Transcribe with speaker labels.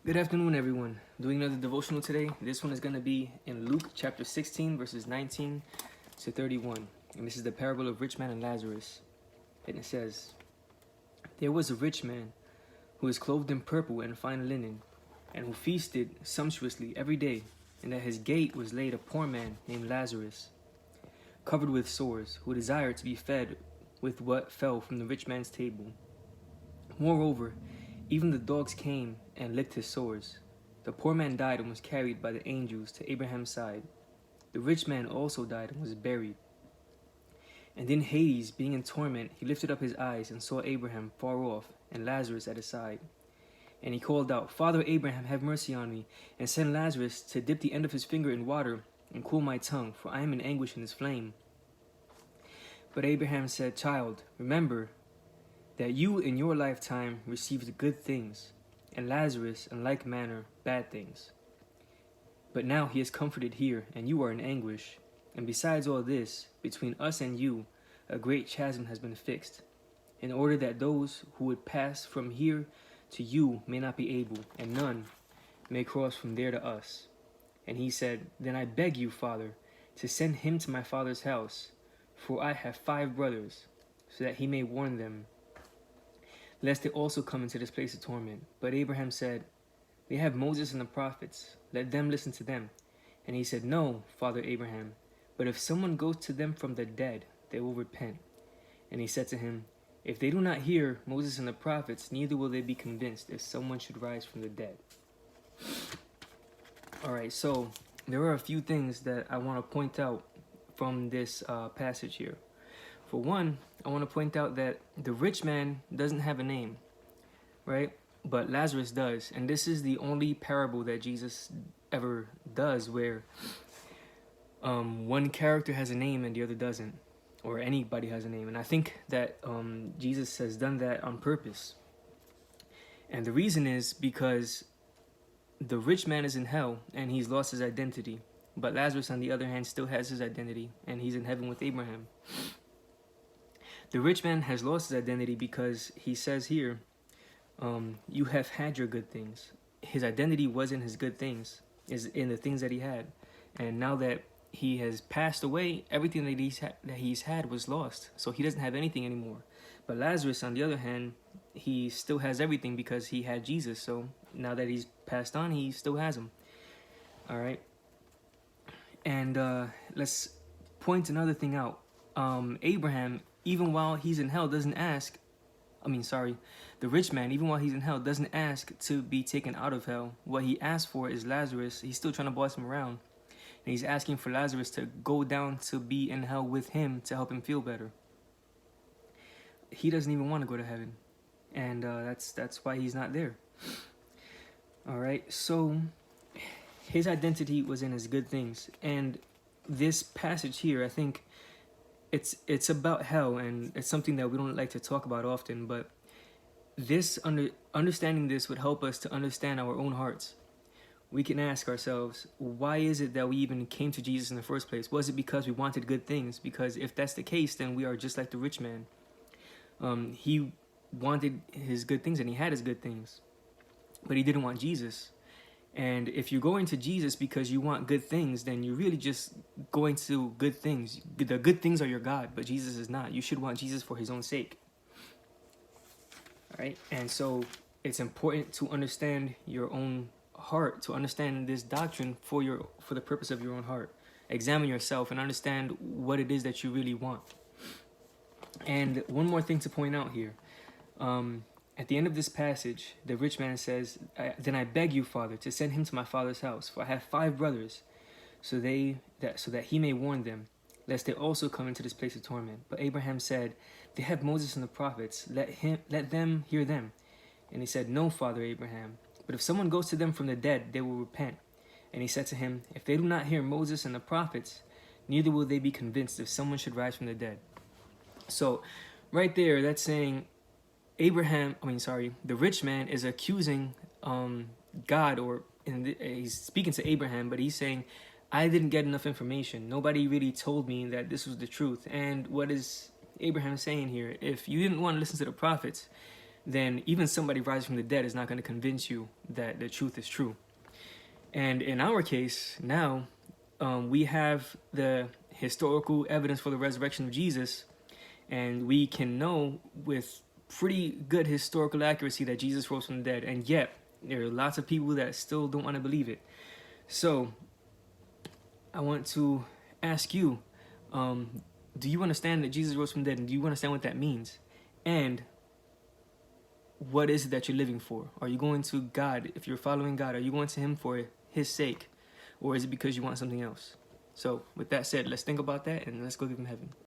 Speaker 1: Good afternoon, everyone. Doing another devotional today. This one is going to be in Luke chapter 16, verses 19 to 31. And this is the parable of rich man and Lazarus. And it says, There was a rich man who was clothed in purple and fine linen, and who feasted sumptuously every day, and at his gate was laid a poor man named Lazarus, covered with sores, who desired to be fed with what fell from the rich man's table. Moreover, even the dogs came and licked his sores. The poor man died and was carried by the angels to Abraham's side. The rich man also died and was buried. And in Hades, being in torment, he lifted up his eyes and saw Abraham far off and Lazarus at his side. And he called out, Father Abraham, have mercy on me, and send Lazarus to dip the end of his finger in water and cool my tongue, for I am in anguish in this flame. But Abraham said, Child, remember that you in your lifetime received good things, and Lazarus in like manner bad things. But now he is comforted here, and you are in anguish. And besides all this, between us and you, a great chasm has been fixed, in order that those who would pass from here to you may not be able, and none may cross from there to us. And he said, Then I beg you, Father, to send him to my father's house, for I have 5 brothers, so that he may warn them, lest they also come into this place of torment. But Abraham said, They have Moses and the prophets, let them listen to them. And he said, No, Father Abraham, but if someone goes to them from the dead, they will repent. And he said to him, If they do not hear Moses and the prophets, neither will they be convinced if someone should rise from the dead. Alright, so there are a few things that I want to point out from this passage here. For one, I want to point out that the rich man doesn't have a name, right? But Lazarus does. And this is the only parable that Jesus ever does where one character has a name and the other doesn't, or anybody has a name. And I think that Jesus has done that on purpose. And the reason is because the rich man is in hell and he's lost his identity. But Lazarus, on the other hand, still has his identity and he's in heaven with Abraham. The rich man has lost his identity because he says here, you have had your good things. His identity was in his good things, is in the things that he had. And now that he has passed away, everything that he's had was lost. So he doesn't have anything anymore. But Lazarus, on the other hand, he still has everything because he had Jesus. So now that he's passed on, he still has him. All right. And let's point another thing out. Abraham, even while he's in hell, doesn't ask, the rich man, even while he's in hell, doesn't ask to be taken out of hell. What he asked for is Lazarus. He's still trying to boss him around. And he's asking for Lazarus to go down to be in hell with him to help him feel better. He doesn't even want to go to heaven. And that's why he's not there. All right, so his identity was in his good things. And this passage here, I think, it's about hell, and it's something that we don't like to talk about often, but understanding this would help us to understand our own hearts. We can ask ourselves, why is it that we even came to Jesus in the first place? Was it because we wanted good things? Because if that's the case, then we are just like the rich man. He wanted his good things and he had his good things, but he didn't want Jesus. And if you're going to Jesus because you want good things, then you're really just going to good things. The good things are your God, but Jesus is not. You should want Jesus for his own sake. All right? And so it's important to understand your own heart, to understand this doctrine for the purpose of your own heart. Examine yourself and understand what it is that you really want. And one more thing to point out here. At the end of this passage, the rich man says, Then I beg you, Father, to send him to my father's house, for I have 5 brothers, so that he may warn them, lest they also come into this place of torment. But Abraham said, They have Moses and the prophets, let them hear them. And he said, No, Father Abraham, but if someone goes to them from the dead, they will repent. And he said to him, If they do not hear Moses and the prophets, neither will they be convinced if someone should rise from the dead. So right there, that's saying the rich man is accusing God, or he's speaking to Abraham, but he's saying, I didn't get enough information. Nobody really told me that this was the truth. And what is Abraham saying here? If you didn't want to listen to the prophets, then even somebody rising from the dead is not going to convince you that the truth is true. And in our case, now, we have the historical evidence for the resurrection of Jesus, and we can know with pretty good historical accuracy that Jesus rose from the dead. And yet, there are lots of people that still don't want to believe it. So, I want to ask you, do you understand that Jesus rose from the dead? And do you understand what that means? And what is it that you're living for? Are you going to God? If you're following God, are you going to Him for His sake? Or is it because you want something else? So with that said, let's think about that and let's go give Him heaven.